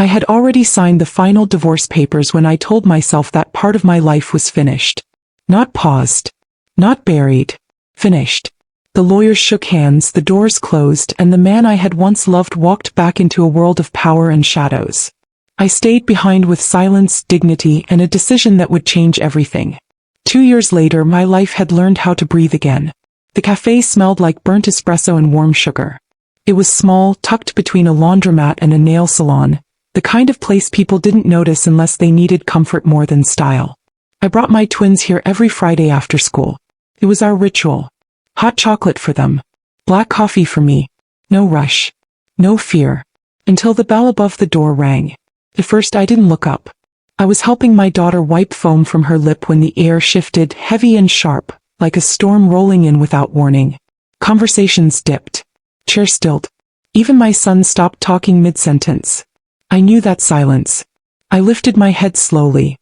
I had already signed the final divorce papers when I told myself that part of my life was finished. Not paused. Not buried. Finished. The lawyers shook hands, the doors closed, and the man I had once loved walked back into a world of power and shadows. I stayed behind with silence, dignity, and a decision that would change everything. 2 years later, my life had learned how to breathe again. The cafe smelled like burnt espresso and warm sugar. It was small, tucked between a laundromat and a nail salon, the kind of place people didn't notice unless they needed comfort more than style. I brought my twins here every Friday after school. It was our ritual. Hot chocolate for them. Black coffee for me. No rush. No fear. Until the bell above the door rang. At first I didn't look up. I was helping my daughter wipe foam from her lip when the air shifted, heavy and sharp, like a storm rolling in without warning. Conversations dipped. Chairs stilled. Even my son stopped talking mid-sentence. I knew that silence. I lifted my head slowly.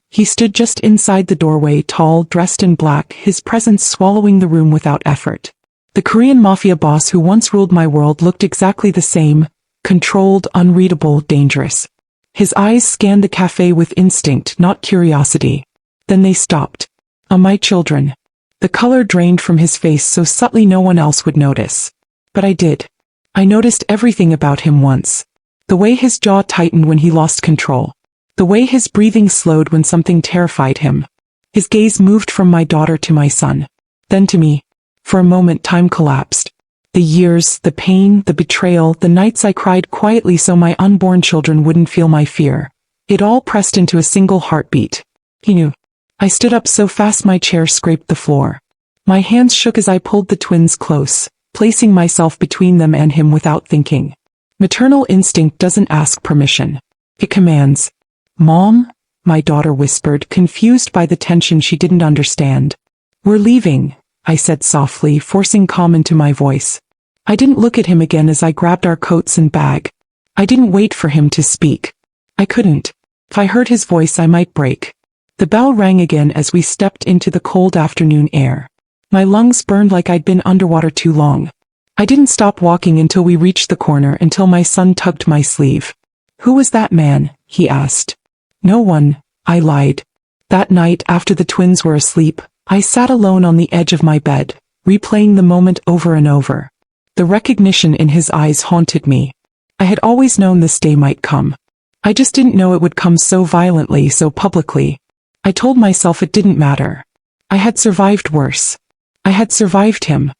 He stood just inside the doorway, tall, dressed in black, his presence swallowing the room without effort. The Korean Mafia boss who once ruled my world looked exactly the same, controlled, unreadable, dangerous. His eyes scanned the cafe with instinct, not curiosity. Then they stopped. On my children. The color drained from his face so subtly no one else would notice. But I did. I noticed everything about him once. The way his jaw tightened when he lost control. The way his breathing slowed when something terrified him. His gaze moved from my daughter to my son. Then to me. For a moment time collapsed. The years, the pain, the betrayal, the nights I cried quietly so my unborn children wouldn't feel my fear. It all pressed into a single heartbeat. He knew. I stood up so fast my chair scraped the floor. My hands shook as I pulled the twins close, placing myself between them and him without thinking. Maternal instinct doesn't ask permission. It commands. "Mom?" my daughter whispered, confused by the tension she didn't understand. "We're leaving," I said softly, forcing calm into my voice. I didn't look at him again as I grabbed our coats and bag. I didn't wait for him to speak. I couldn't. If I heard his voice I might break. The bell rang again as we stepped into the cold afternoon air. My lungs burned like I'd been underwater too long. I didn't stop walking until we reached the corner, until my son tugged my sleeve. "Who was that man?" he asked. "No one," I lied. That night, after the twins were asleep, I sat alone on the edge of my bed, replaying the moment over and over. The recognition in his eyes haunted me. I had always known this day might come. I just didn't know it would come so violently, so publicly. I told myself it didn't matter. I had survived worse. I had survived him.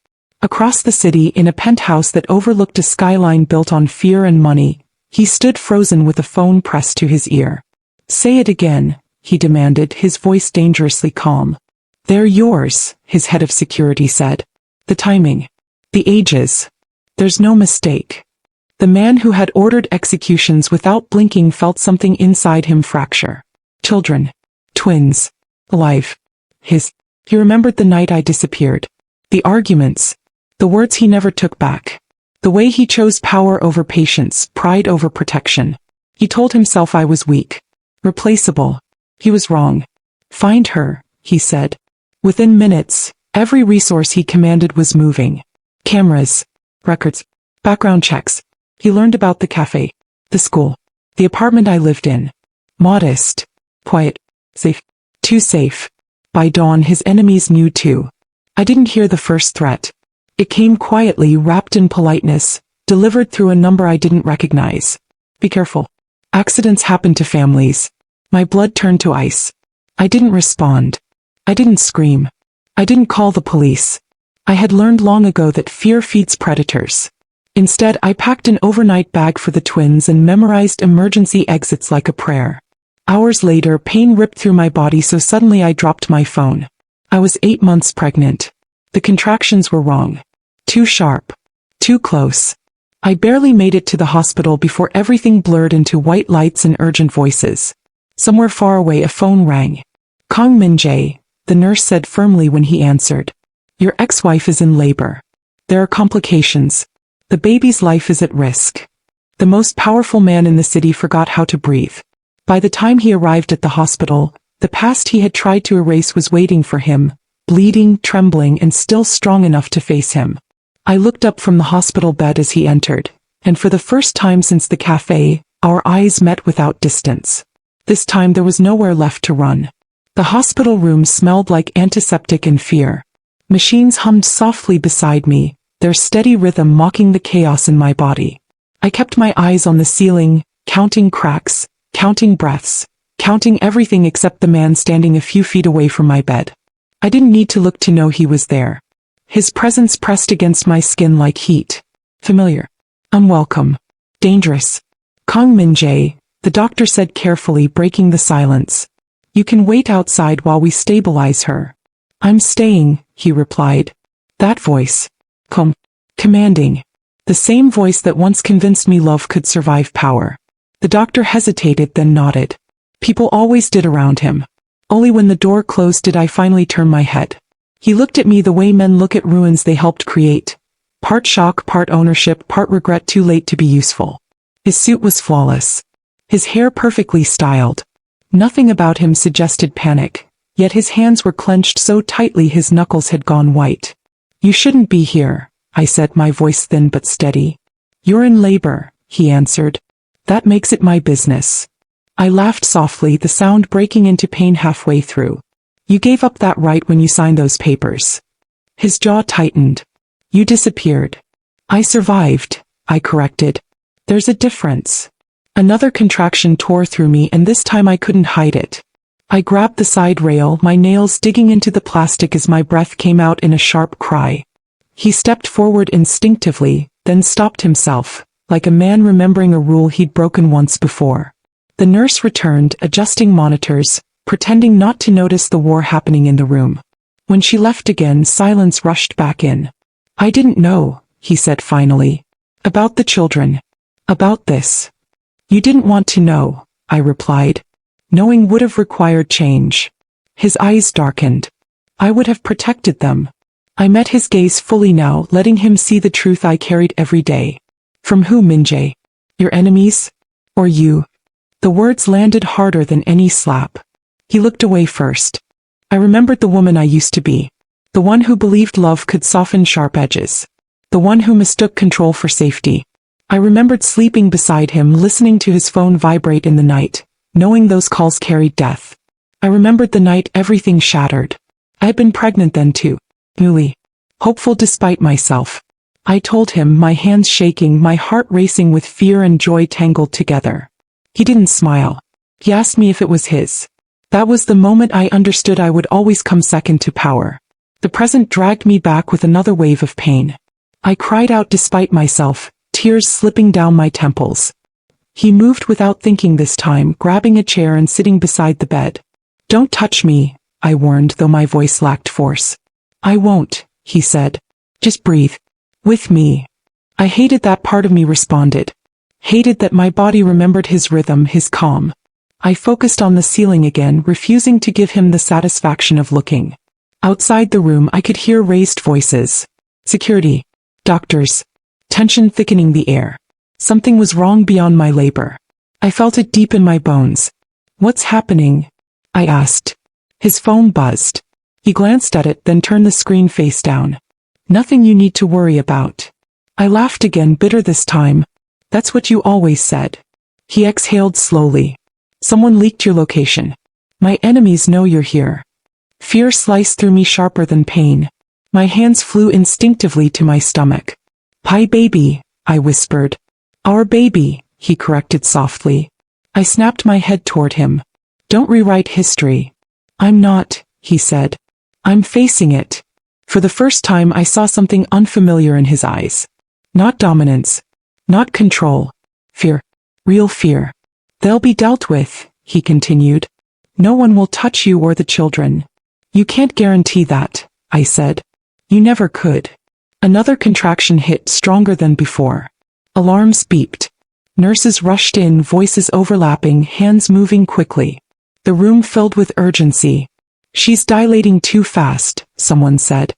Across the city, in a penthouse that overlooked a skyline built on fear and money, he stood frozen with a phone pressed to his ear. "Say it again," he demanded, his voice dangerously calm. "They're yours," his head of security said. "The timing. The ages. There's no mistake." The man who had ordered executions without blinking felt something inside him fracture. Children. Twins. Alive. He remembered the night I disappeared. The arguments. The words he never took back. The way he chose power over patience, pride over protection. He told himself I was weak. Replaceable. He was wrong. "Find her," he said. Within minutes, every resource he commanded was moving. Cameras. Records. Background checks. He learned about the cafe. The school. The apartment I lived in. Modest. Quiet. Safe. Too safe. By dawn his enemies knew too. I didn't hear the first threat. It came quietly, wrapped in politeness, delivered through a number I didn't recognize. "Be careful. Accidents happen to families." My blood turned to ice. I didn't respond. I didn't scream. I didn't call the police. I had learned long ago that fear feeds predators. Instead, I packed an overnight bag for the twins and memorized emergency exits like a prayer. Hours later, pain ripped through my body so suddenly I dropped my phone. I was 8 months pregnant. The contractions were wrong. Too sharp. Too close. I barely made it to the hospital before everything blurred into white lights and urgent voices. Somewhere far away a phone rang. "Kong Min-jae," the nurse said firmly when he answered. "Your ex-wife is in labor. There are complications. The baby's life is at risk." The most powerful man in the city forgot how to breathe. By the time he arrived at the hospital, the past he had tried to erase was waiting for him, bleeding, trembling, and still strong enough to face him. I looked up from the hospital bed as he entered, and for the first time since the cafe, Our eyes met without distance. This time there was nowhere left to run. The hospital room smelled like antiseptic and fear. Machines hummed softly beside me, their steady rhythm mocking the chaos in my body. I kept my eyes on the ceiling, counting cracks, counting breaths, counting everything except the man standing a few feet away from my bed. I didn't need to look to know he was there. His presence pressed against my skin like heat. Familiar. Unwelcome. Dangerous. Kang Min-jae, the doctor said carefully, breaking the silence. You can wait outside while we stabilize her. I'm staying, he replied. That voice. Commanding. The same voice that once convinced me love could survive power. The doctor hesitated, then nodded. People always did around him. Only when the door closed did I finally turn my head. He looked at me the way men look at ruins they helped create. Part shock, part ownership, part regret, too late to be useful. His suit was flawless. His hair perfectly styled. Nothing about him suggested panic, yet his hands were clenched so tightly his knuckles had gone white. You shouldn't be here, I said, my voice thin but steady. You're in labor, he answered. That makes it my business. I laughed softly, the sound breaking into pain halfway through. You gave up that right when you signed those papers. His jaw tightened. You disappeared. I survived, I corrected. There's a difference. Another contraction tore through me, and this time I couldn't hide it. I grabbed the side rail, my nails digging into the plastic as my breath came out in a sharp cry. He stepped forward instinctively, then stopped himself, like a man remembering a rule he'd broken once before. The nurse returned, adjusting monitors, pretending not to notice the war happening in the room. When she left again, silence rushed back in. I didn't know, he said finally. About the children. About this. You didn't want to know, I replied. Knowing would have required change. His eyes darkened. I would have protected them. I met his gaze fully now, letting him see the truth I carried every day. From who, Min-jae? Your enemies? Or you? The words landed harder than any slap. He looked away first. I remembered the woman I used to be. The one who believed love could soften sharp edges. The one who mistook control for safety. I remembered sleeping beside him, listening to his phone vibrate in the night, knowing those calls carried death. I remembered the night everything shattered. I had been pregnant then too. Newly. Hopeful despite myself. I told him, my hands shaking, my heart racing with fear and joy tangled together. He didn't smile. He asked me if it was his. That was the moment I understood I would always come second to power. The present dragged me back with another wave of pain. I cried out despite myself, tears slipping down my temples. He moved without thinking this time, grabbing a chair and sitting beside the bed. Don't touch me, I warned, though my voice lacked force. I won't, he said. Just breathe. With me. I hated that part of me responded. Hated that my body remembered his rhythm, his calm. I focused on the ceiling again, refusing to give him the satisfaction of looking. Outside the room I could hear raised voices. Security. Doctors. Tension thickening the air. Something was wrong beyond my labor. I felt it deep in my bones. What's happening? I asked. His phone buzzed. He glanced at it, then turned the screen face down. Nothing you need to worry about. I laughed again, bitter this time. That's what you always said. He exhaled slowly. Someone leaked your location. My enemies know you're here. Fear sliced through me sharper than pain. My hands flew instinctively to my stomach. Pie baby, I whispered. Our baby, he corrected softly. I snapped my head toward him. Don't rewrite history. I'm not, he said. I'm facing it. For the first time I saw something unfamiliar in his eyes. Not dominance. Not control. Fear. Real fear. They'll be dealt with, he continued. No one will touch you or the children. You can't guarantee that, I said. You never could. Another contraction hit, stronger than before. Alarms beeped. Nurses rushed in, voices overlapping, hands moving quickly. The room filled with urgency. She's dilating too fast, someone said.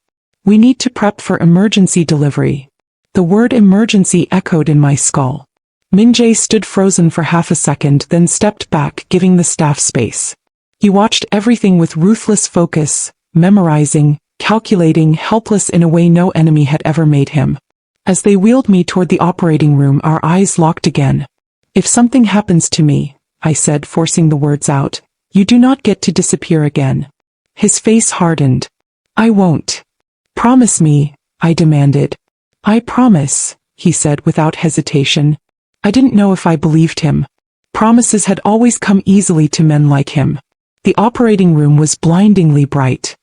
We need to prep for emergency delivery. The word emergency echoed in my skull. Min-jae stood frozen for half a second, then stepped back, giving the staff space. He watched everything with ruthless focus, memorizing, calculating, helpless in a way no enemy had ever made him. As they wheeled me toward the operating room, our eyes locked again. If something happens to me, I said, forcing the words out, you do not get to disappear again. His face hardened. I won't. Promise me, I demanded. I promise, he said without hesitation. I didn't know if I believed him. Promises had always come easily to men like him. The operating room was blindingly bright.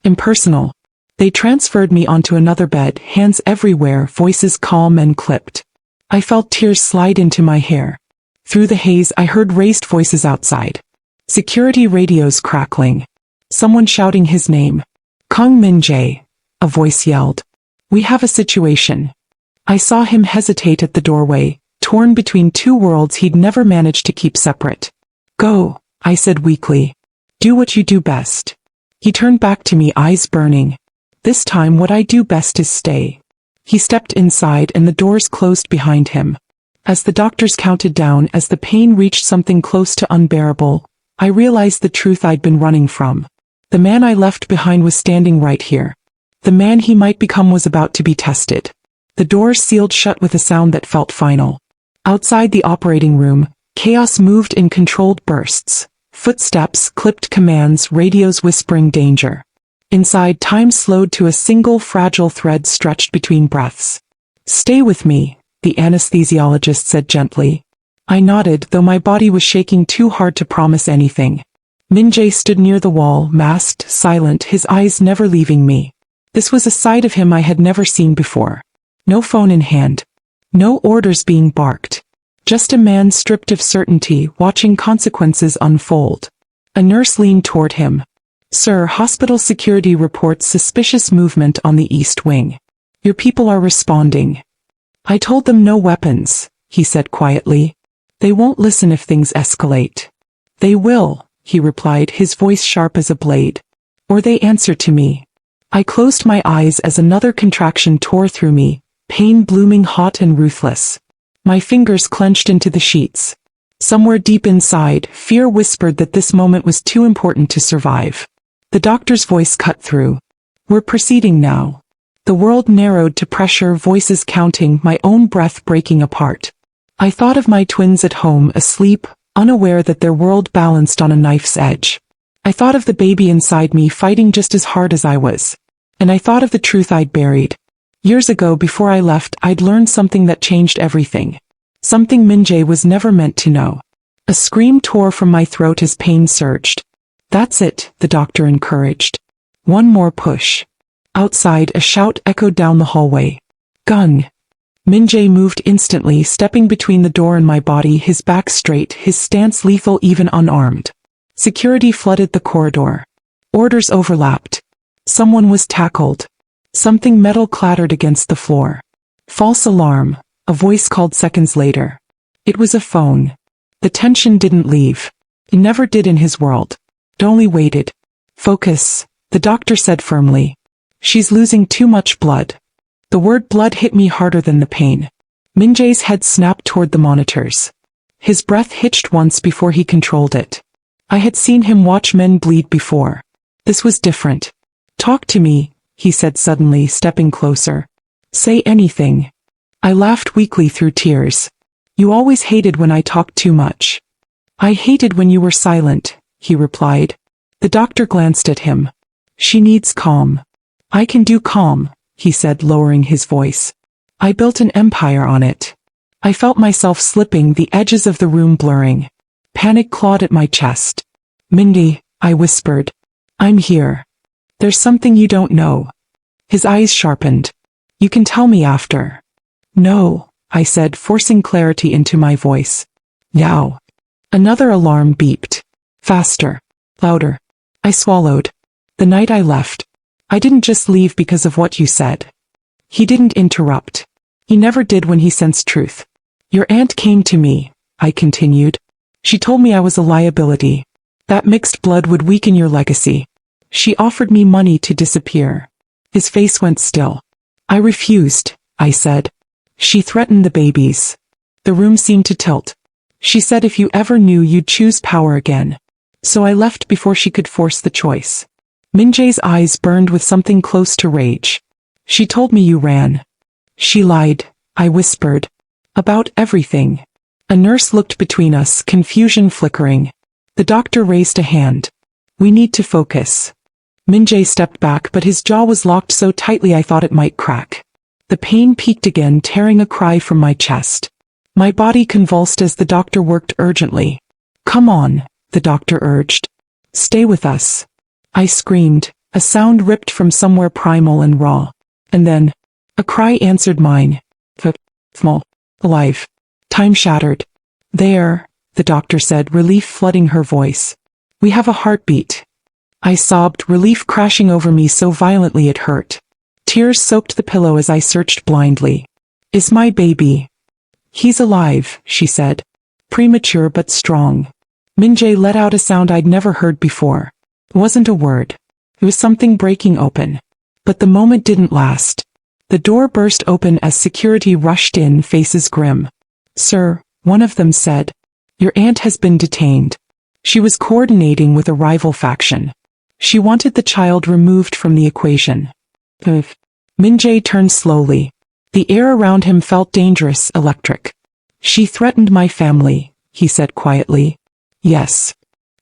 Impersonal. They transferred me onto another bed, hands everywhere, voices calm and clipped. I felt tears slide into my hair. Through the haze I heard raised voices outside. Security radios crackling. Someone shouting his name. Kang Min-jae, a voice yelled. We have a situation. I saw him hesitate at the doorway, torn between two worlds he'd never managed to keep separate. Go, I said weakly. Do what you do best. He turned back to me, eyes burning. This time what I do best is stay. He stepped inside and the doors closed behind him. As the doctors counted down, as the pain reached something close to unbearable, I realized the truth I'd been running from. The man I left behind was standing right here. The man he might become was about to be tested. The doors sealed shut with a sound that felt final. Outside the operating room, chaos moved in controlled bursts. Footsteps, clipped commands, radios whispering danger. Inside, time slowed to a single fragile thread stretched between breaths. Stay with me, the anesthesiologist said gently. I nodded, though my body was shaking too hard to promise anything. Min-jae stood near the wall, masked, silent, his eyes never leaving me. This was a side of him I had never seen before. No phone in hand. No orders being barked. Just a man stripped of certainty, watching consequences unfold. A nurse leaned toward him. Sir, hospital security reports suspicious movement on the east wing. Your people are responding. I told them no weapons, he said quietly. They won't listen if things escalate. They will, he replied, his voice sharp as a blade. Or they answer to me. I closed my eyes as another contraction tore through me, pain blooming hot and ruthless. My fingers clenched into the sheets. Somewhere deep inside, fear whispered that this moment was too important to survive. The doctor's voice cut through. We're proceeding now. The world narrowed to pressure, voices counting, my own breath breaking apart. I thought of my twins at home, asleep, unaware that their world balanced on a knife's edge. I thought of the baby inside me fighting just as hard as I was. And I thought of the truth I'd buried. Years ago, before I left, I'd learned something that changed everything. Something Min-jae was never meant to know. A scream tore from my throat as pain surged. That's it, the doctor encouraged. One more push. Outside, a shout echoed down the hallway. Gun. Min-jae moved instantly, stepping between the door and my body, his back straight, his stance lethal even unarmed. Security flooded the corridor. Orders overlapped. Someone was tackled. Something metal clattered against the floor. False alarm, a voice called seconds later. It was a phone. The tension didn't leave. It never did in his world. It only waited. Focus, the doctor said firmly. She's losing too much blood. The word blood hit me harder than the pain. Min-jae's head snapped toward the monitors. His breath hitched once before he controlled it. I had seen him watch men bleed before. This was different. Talk to me, he said suddenly, stepping closer. Say anything. I laughed weakly through tears. You always hated when I talked too much. I hated when you were silent, he replied. The doctor glanced at him. She needs calm. I can do calm, he said, lowering his voice. I built an empire on it. I felt myself slipping, the edges of the room blurring. Panic clawed at my chest. Mindy, I whispered. I'm here. There's something you don't know. His eyes sharpened. You can tell me after. No, I said, forcing clarity into my voice. Now. Another alarm beeped. Faster. Louder. I swallowed. The night I left. I didn't just leave because of what you said. He didn't interrupt. He never did when he sensed truth. Your aunt came to me, I continued. She told me I was a liability. That mixed blood would weaken your legacy. She offered me money to disappear. His face went still. I refused, I said. She threatened the babies. The room seemed to tilt. She said if you ever knew you'd choose power again. So I left before she could force the choice. Min-jae's eyes burned with something close to rage. She told me you ran. She lied, I whispered. About everything. A nurse looked between us, confusion flickering. The doctor raised a hand. We need to focus. Min-jae stepped back, but his jaw was locked so tightly I thought it might crack. The pain peaked again, tearing a cry from my chest. My body convulsed as the doctor worked urgently. Come on, the doctor urged. Stay with us. I screamed, a sound ripped from somewhere primal and raw. And then, a cry answered mine. Small. Alive. Time shattered. There, the doctor said, relief flooding her voice. We have a heartbeat. I sobbed, relief crashing over me so violently it hurt. Tears soaked the pillow as I searched blindly. Is my baby? He's alive, she said. Premature but strong. Min-jae let out a sound I'd never heard before. It wasn't a word. It was something breaking open. But the moment didn't last. The door burst open as security rushed in, faces grim. Sir, one of them said. Your aunt has been detained. She was coordinating with a rival faction. She wanted the child removed from the equation. Min-jae turned slowly. The air around him felt dangerous, electric. She threatened my family, he said quietly. Yes.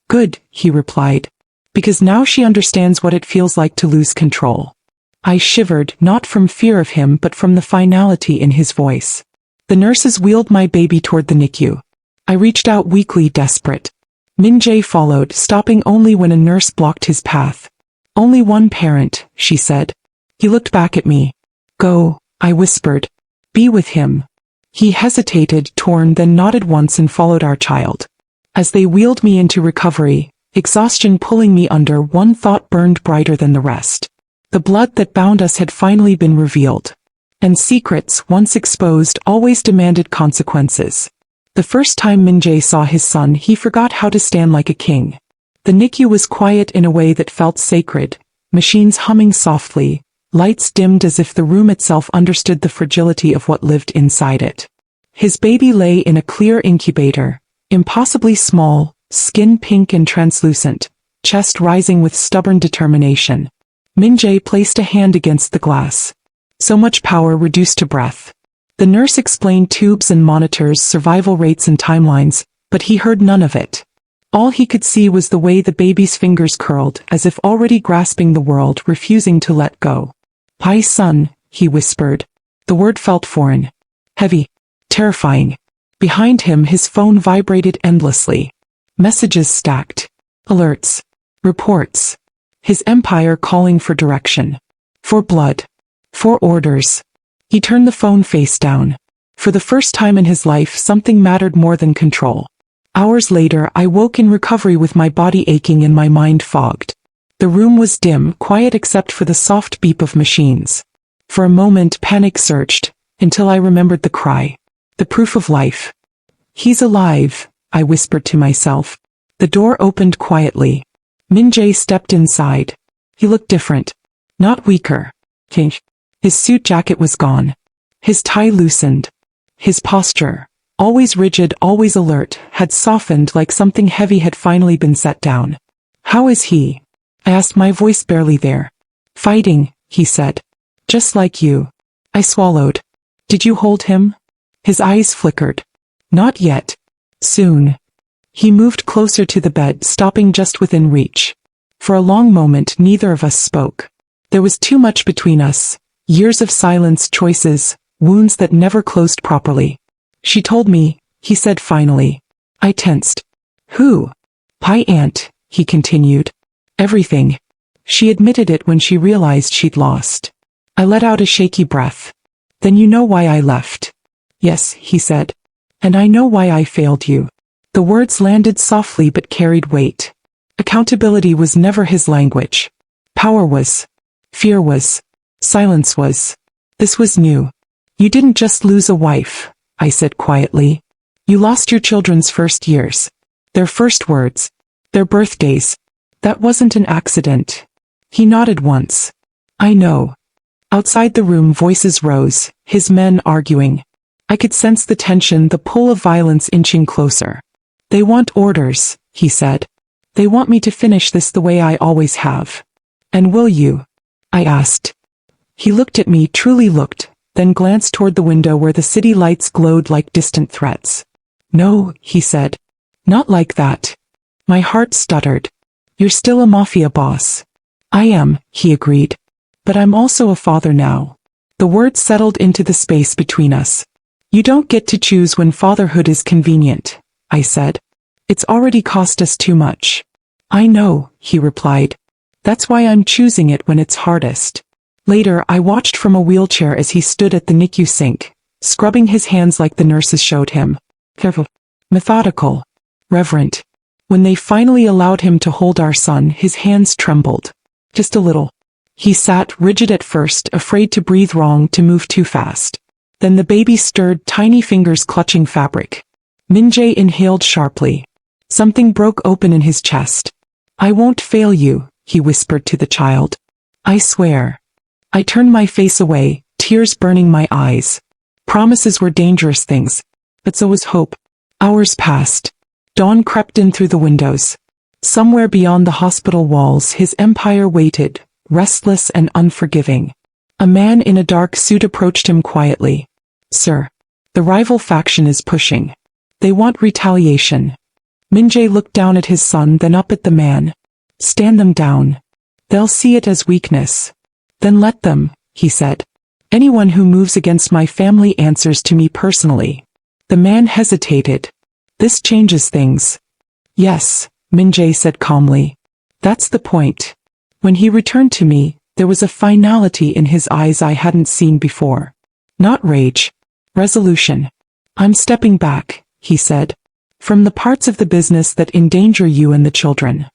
Good, he replied. Because now she understands what it feels like to lose control. I shivered, not from fear of him but from the finality in his voice. The nurses wheeled my baby toward the NICU. I reached out weakly, desperate. Min-jae followed, stopping only when a nurse blocked his path. Only one parent, she said. He looked back at me. Go, I whispered. Be with him. He hesitated, torn, then nodded once and followed our child. As they wheeled me into recovery, exhaustion pulling me under, one thought burned brighter than the rest. The blood that bound us had finally been revealed. And secrets, once exposed, always demanded consequences. The first time Min-jae saw his son, he forgot how to stand like a king. The NICU was quiet in a way that felt sacred, machines humming softly, lights dimmed as if the room itself understood the fragility of what lived inside it. His baby lay in a clear incubator, impossibly small, skin pink and translucent, chest rising with stubborn determination. Min-jae placed a hand against the glass. So much power reduced to breath. The nurse explained tubes and monitors, survival rates and timelines, but he heard none of it. All he could see was the way the baby's fingers curled, as if already grasping the world, refusing to let go. My son, he whispered. The word felt foreign. Heavy. Terrifying. Behind him his phone vibrated endlessly. Messages stacked. Alerts. Reports. His empire calling for direction. For blood. For orders. He turned the phone face down. For the first time in his life, something mattered more than control. Hours later, I woke in recovery with my body aching and my mind fogged. The room was dim, quiet except for the soft beep of machines. For a moment, panic surged, until I remembered the cry. The proof of life. He's alive, I whispered to myself. The door opened quietly. Min-jae stepped inside. He looked different. Not weaker. Changed. His suit jacket was gone. His tie loosened. His posture, always rigid, always alert, had softened like something heavy had finally been set down. How is he? I asked, my voice barely there. Fighting, he said. Just like you. I swallowed. Did you hold him? His eyes flickered. Not yet. Soon. He moved closer to the bed, stopping just within reach. For a long moment, neither of us spoke. There was too much between us. Years of silence, choices, wounds that never closed properly. She told me, he said finally. I tensed. Who? My aunt, he continued. Everything. She admitted it when she realized she'd lost. I let out a shaky breath. Then you know why I left. Yes, he said. And I know why I failed you. The words landed softly but carried weight. Accountability was never his language. Power was. Fear was. Silence was. This was new. You didn't just lose a wife, I said quietly. You lost your children's first years. Their first words. Their birthdays. That wasn't an accident. He nodded once. I know. Outside the room voices rose, his men arguing. I could sense the tension, the pull of violence inching closer. They want orders, he said. They want me to finish this the way I always have. And will you? I asked. He looked at me, truly looked, then glanced toward the window where the city lights glowed like distant threats. No, he said. Not like that. My heart stuttered. You're still a mafia boss. I am, he agreed. But I'm also a father now. The words settled into the space between us. You don't get to choose when fatherhood is convenient, I said. It's already cost us too much. I know, he replied. That's why I'm choosing it when it's hardest. Later, I watched from a wheelchair as he stood at the NICU sink, scrubbing his hands like the nurses showed him. Careful, methodical, reverent. When they finally allowed him to hold our son, his hands trembled. Just a little. He sat rigid at first, afraid to breathe wrong, to move too fast. Then the baby stirred, tiny fingers clutching fabric. Min-jae inhaled sharply. Something broke open in his chest. I won't fail you, he whispered to the child. I swear. I turned my face away, tears burning my eyes. Promises were dangerous things. But so was hope. Hours passed. Dawn crept in through the windows. Somewhere beyond the hospital walls, his empire waited, restless and unforgiving. A man in a dark suit approached him quietly. Sir, the rival faction is pushing. They want retaliation. Min-jae looked down at his son, then up at the man. Stand them down. They'll see it as weakness. Then let them, he said. Anyone who moves against my family answers to me personally. The man hesitated. This changes things. Yes, Min-jae said calmly. That's the point. When he returned to me, there was a finality in his eyes I hadn't seen before. Not rage. Resolution. I'm stepping back, he said. From the parts of the business that endanger you and the children.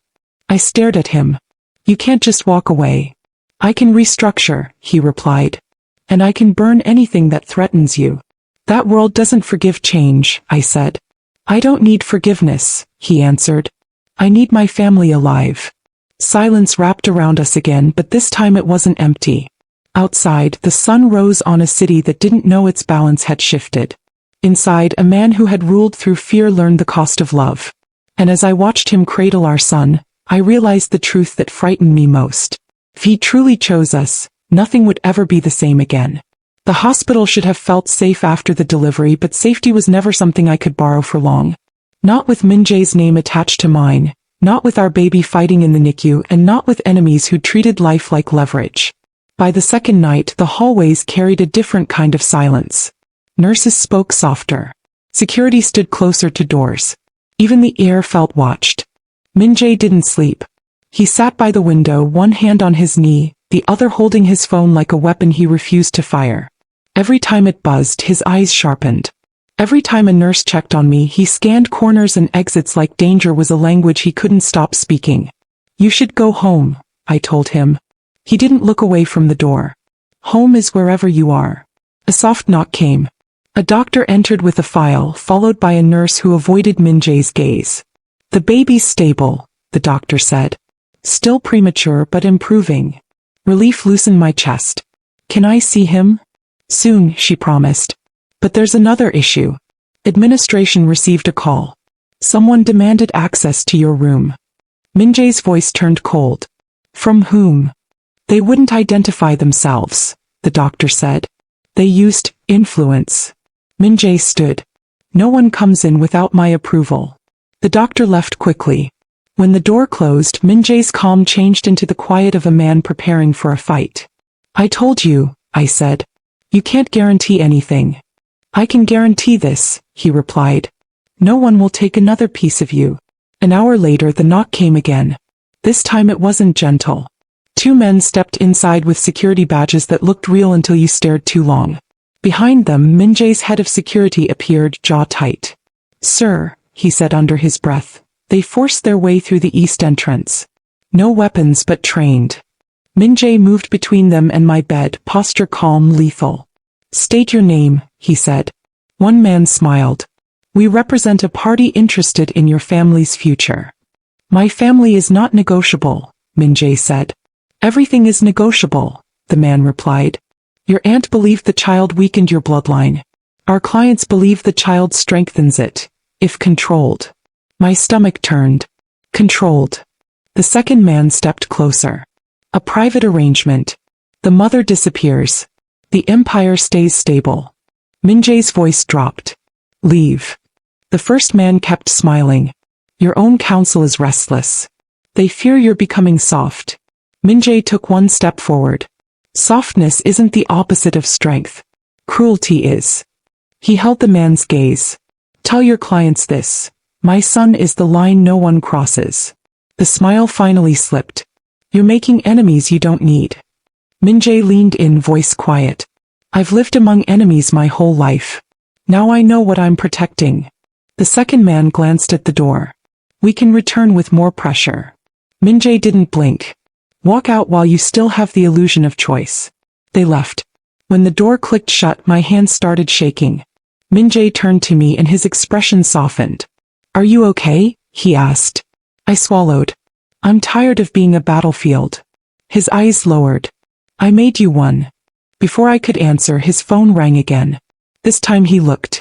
I stared at him. You can't just walk away. I can restructure, he replied. And I can burn anything that threatens you. That world doesn't forgive change, I said. I don't need forgiveness, he answered. I need my family alive. Silence wrapped around us again, but this time it wasn't empty. Outside, the sun rose on a city that didn't know its balance had shifted. Inside, a man who had ruled through fear learned the cost of love. And as I watched him cradle our son, I realized the truth that frightened me most. If he truly chose us, nothing would ever be the same again. The hospital should have felt safe after the delivery, but safety was never something I could borrow for long. Not with Min-jae's name attached to mine, not with our baby fighting in the NICU, and not with enemies who treated life like leverage. By the second night, the hallways carried a different kind of silence. Nurses spoke softer. Security stood closer to doors. Even the air felt watched. Min-jae didn't sleep. He sat by the window, one hand on his knee, the other holding his phone like a weapon he refused to fire. Every time it buzzed, his eyes sharpened. Every time a nurse checked on me, he scanned corners and exits like danger was a language he couldn't stop speaking. You should go home, I told him. He didn't look away from the door. Home is wherever you are. A soft knock came. A doctor entered with a file, followed by a nurse who avoided Min-jae's gaze. The baby's stable, the doctor said. Still premature but improving. Relief loosened my chest. Can I see him? Soon, she promised. But there's another issue. Administration received a call. Someone demanded access to your room. Min-jae's voice turned cold. From whom? They wouldn't identify themselves, the doctor said. They used influence. Min-jae stood. No one comes in without my approval. The doctor left quickly. When the door closed, Min-jae's calm changed into the quiet of a man preparing for a fight. I told you, I said. You can't guarantee anything. I can guarantee this, he replied. No one will take another piece of you. An hour later, the knock came again. This time it wasn't gentle. Two men stepped inside with security badges that looked real until you stared too long. Behind them, Min-jae's head of security appeared, jaw tight. Sir, he said under his breath. They forced their way through the east entrance. No weapons but trained. Min-jae moved between them and my bed, posture calm, lethal. State your name, he said. One man smiled. We represent a party interested in your family's future. My family is not negotiable, Min-jae said. Everything is negotiable, the man replied. Your aunt believed the child weakened your bloodline. Our clients believe the child strengthens it, if controlled. My stomach turned. Controlled. The second man stepped closer. A private arrangement. The mother disappears. The empire stays stable. Min-jae's voice dropped. Leave. The first man kept smiling. Your own counsel is restless. They fear you're becoming soft. Min-jae took one step forward. Softness isn't the opposite of strength. Cruelty is. He held the man's gaze. Tell your clients this. My son is the line no one crosses. The smile finally slipped. You're making enemies you don't need. Min-jae leaned in, voice quiet. I've lived among enemies my whole life. Now I know what I'm protecting. The second man glanced at the door. We can return with more pressure. Min-jae didn't blink. Walk out while you still have the illusion of choice. They left. When the door clicked shut, my hands started shaking. Min-jae turned to me and his expression softened. Are you okay? He asked. I swallowed. I'm tired of being a battlefield. His eyes lowered. I made you one. Before I could answer, his phone rang again. This time he looked.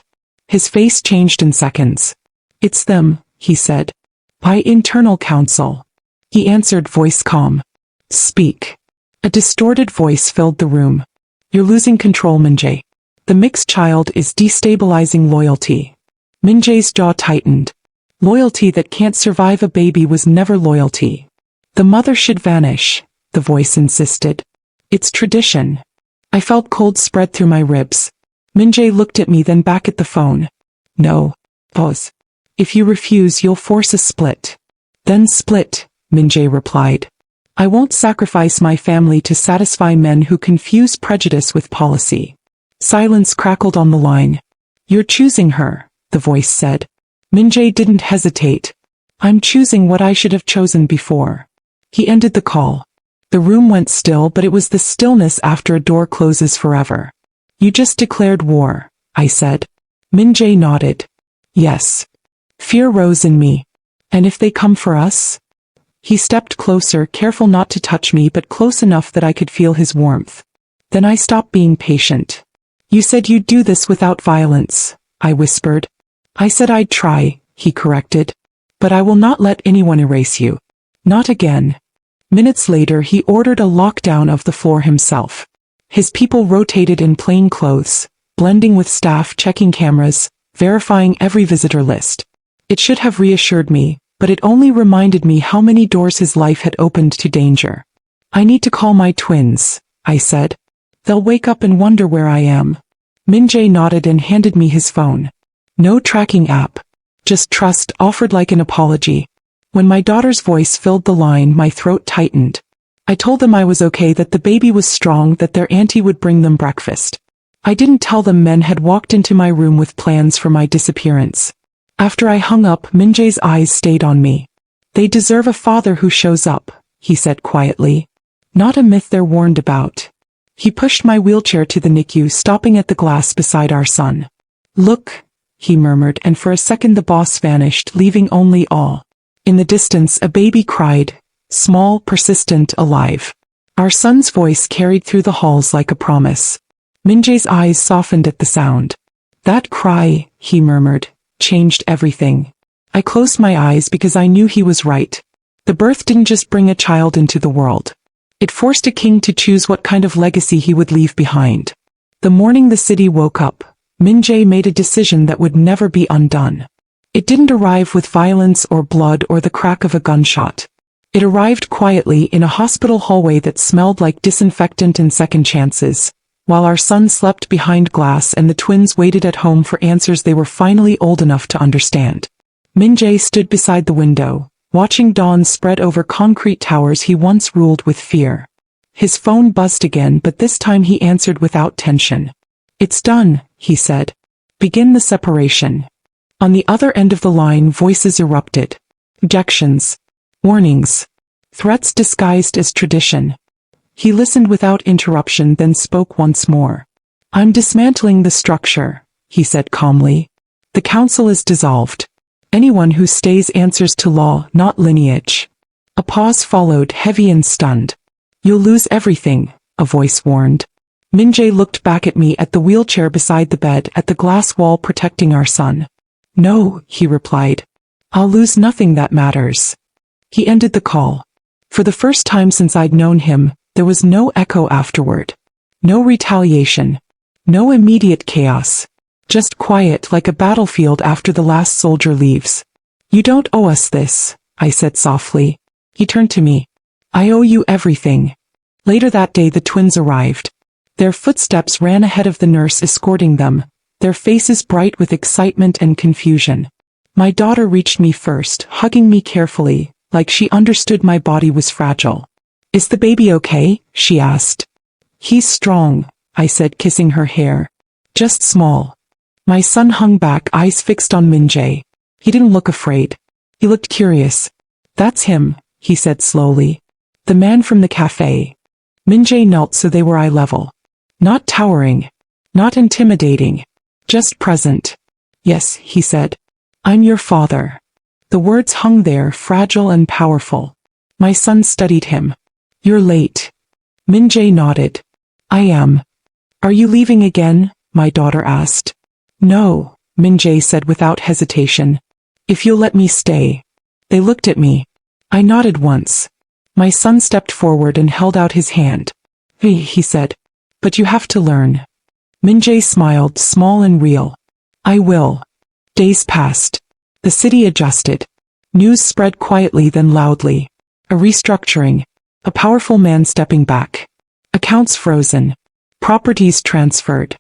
His face changed in seconds. It's them, he said. By internal counsel. He answered, voice calm. Speak. A distorted voice filled the room. You're losing control, Min-jae. The mixed child is destabilizing loyalty. Min-jae's jaw tightened. Loyalty that can't survive a baby was never loyalty. The mother should vanish, the voice insisted. It's tradition. I felt cold spread through my ribs. Min-jae looked at me, then back at the phone. No. Pause. If you refuse, you'll force a split. Then split, Min-jae replied. I won't sacrifice my family to satisfy men who confuse prejudice with policy. Silence crackled on the line. You're choosing her, the voice said. Min-jae didn't hesitate. I'm choosing what I should have chosen before. He ended the call. The room went still, but it was the stillness after a door closes forever. You just declared war, I said. Min-jae nodded. Yes. Fear rose in me. And if they come for us? He stepped closer, careful not to touch me, but close enough that I could feel his warmth. Then I stopped being patient. You said you'd do this without violence, I whispered. I said I'd try, he corrected. But I will not let anyone erase you. Not again. Minutes later, he ordered a lockdown of the floor himself. His people rotated in plain clothes, blending with staff, checking cameras, verifying every visitor list. It should have reassured me, but it only reminded me how many doors his life had opened to danger. I need to call my twins, I said. They'll wake up and wonder where I am. Min-jae nodded and handed me his phone. No tracking app. Just trust, offered like an apology. When my daughter's voice filled the line, my throat tightened. I told them I was okay, that the baby was strong, that their auntie would bring them breakfast. I didn't tell them men had walked into my room with plans for my disappearance. After I hung up, Min-jae's eyes stayed on me. They deserve a father who shows up, he said quietly. Not a myth they're warned about. He pushed my wheelchair to the NICU, stopping at the glass beside our son. Look, he murmured, and for a second the boss vanished, leaving only awe. In the distance, a baby cried, small, persistent, alive. Our son's voice carried through the halls like a promise. Min-jae's eyes softened at the sound. That cry, he murmured, changed everything. I closed my eyes because I knew he was right. The birth didn't just bring a child into the world. It forced a king to choose what kind of legacy he would leave behind. The morning the city woke up, Min-jae made a decision that would never be undone. It didn't arrive with violence or blood or the crack of a gunshot. It arrived quietly in a hospital hallway that smelled like disinfectant and second chances, while our son slept behind glass and the twins waited at home for answers they were finally old enough to understand. Min-jae stood beside the window, watching dawn spread over concrete towers he once ruled with fear. His phone buzzed again, but this time he answered without tension. It's done, he said. Begin the separation. On the other end of the line, voices erupted. Objections. Warnings. Threats disguised as tradition. He listened without interruption, then spoke once more. I'm dismantling the structure, he said calmly. The council is dissolved. Anyone who stays answers to law, not lineage. A pause followed, heavy and stunned. You'll lose everything, a voice warned. Min-jae looked back at me, at the wheelchair beside the bed, at the glass wall protecting our son. No, he replied. I'll lose nothing that matters. He ended the call. For the first time since I'd known him, there was no echo afterward. No retaliation. No immediate chaos. Just quiet like a battlefield after the last soldier leaves. You don't owe us this, I said softly. He turned to me. I owe you everything. Later that day the twins arrived. Their footsteps ran ahead of the nurse escorting them, their faces bright with excitement and confusion. My daughter reached me first, hugging me carefully, like she understood my body was fragile. Is the baby okay? She asked. He's strong, I said, kissing her hair. Just small. My son hung back, eyes fixed on Minjae. He didn't look afraid. He looked curious. That's him, he said slowly. The man from the cafe. Minjae knelt so they were eye level. Not towering. Not intimidating. Just present. Yes, he said. I'm your father. The words hung there, fragile and powerful. My son studied him. You're late. Minjae nodded. I am. Are you leaving again? My daughter asked. No, Minjae said without hesitation. If you'll let me stay. They looked at me. I nodded once. My son stepped forward and held out his hand. Hey, he said. But you have to learn. Minjae smiled, small and real. I will. Days passed. The city adjusted. News spread quietly then loudly. A restructuring. A powerful man stepping back. Accounts frozen. Properties transferred.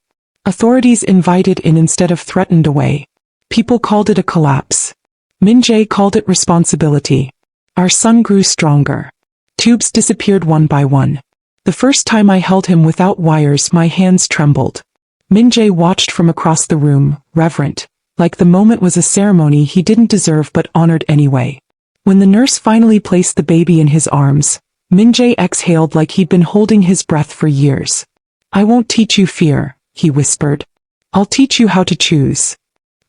Authorities invited in instead of threatened away. People called it a collapse. Minjae called it responsibility. Our son grew stronger. Tubes disappeared one by one. The first time I held him without wires, my hands trembled. Minjae watched from across the room, reverent, like the moment was a ceremony he didn't deserve but honored anyway. When the nurse finally placed the baby in his arms, Minjae exhaled like he'd been holding his breath for years. I won't teach you fear, he whispered. I'll teach you how to choose.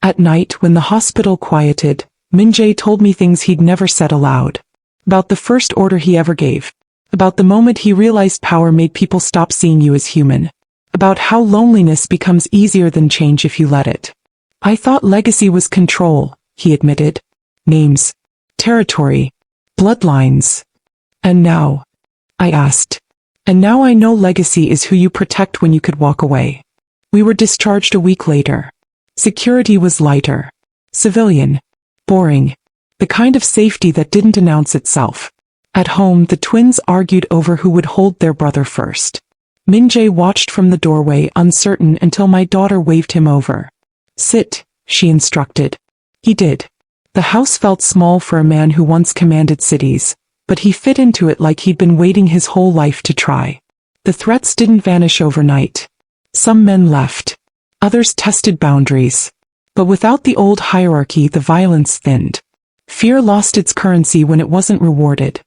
At night, when the hospital quieted, Minjae told me things he'd never said aloud. About the first order he ever gave. About the moment he realized power made people stop seeing you as human. About how loneliness becomes easier than change if you let it. I thought legacy was control, he admitted. Names. Territory. Bloodlines. And now? I asked. And now I know legacy is who you protect when you could walk away. We were discharged a week later. Security was lighter. Civilian. Boring. The kind of safety that didn't announce itself. At home, the twins argued over who would hold their brother first. Minjae watched from the doorway, uncertain, until my daughter waved him over. Sit, she instructed. He did. The house felt small for a man who once commanded cities, but he fit into it like he'd been waiting his whole life to try. The threats didn't vanish overnight. Some men left. Others tested boundaries. But without the old hierarchy, the violence thinned. Fear lost its currency when it wasn't rewarded.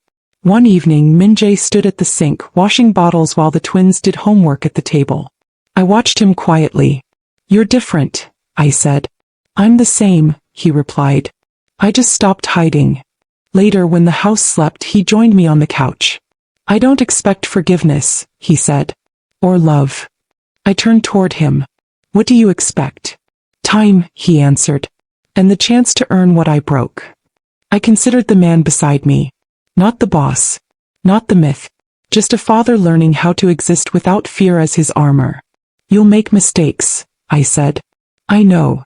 One evening, Minjae stood at the sink, washing bottles while the twins did homework at the table. I watched him quietly. You're different, I said. I'm the same, he replied. I just stopped hiding. Later, when the house slept, he joined me on the couch. I don't expect forgiveness, he said. Or love. I turned toward him. What do you expect? Time, he answered. And the chance to earn what I broke. I considered the man beside me. Not the boss. Not the myth. Just a father learning how to exist without fear as his armor. You'll make mistakes, I said. I know.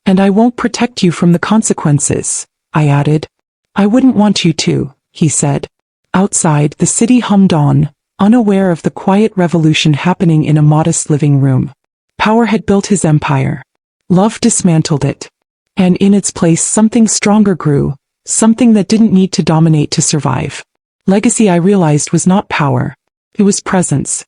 And I won't protect you from the consequences, I added. I wouldn't want you to, he said. Outside, the city hummed on, unaware of the quiet revolution happening in a modest living room. Power had built his empire. Love dismantled it. And in its place something stronger grew, something that didn't need to dominate to survive. Legacy, I realized, was not power. It was presence.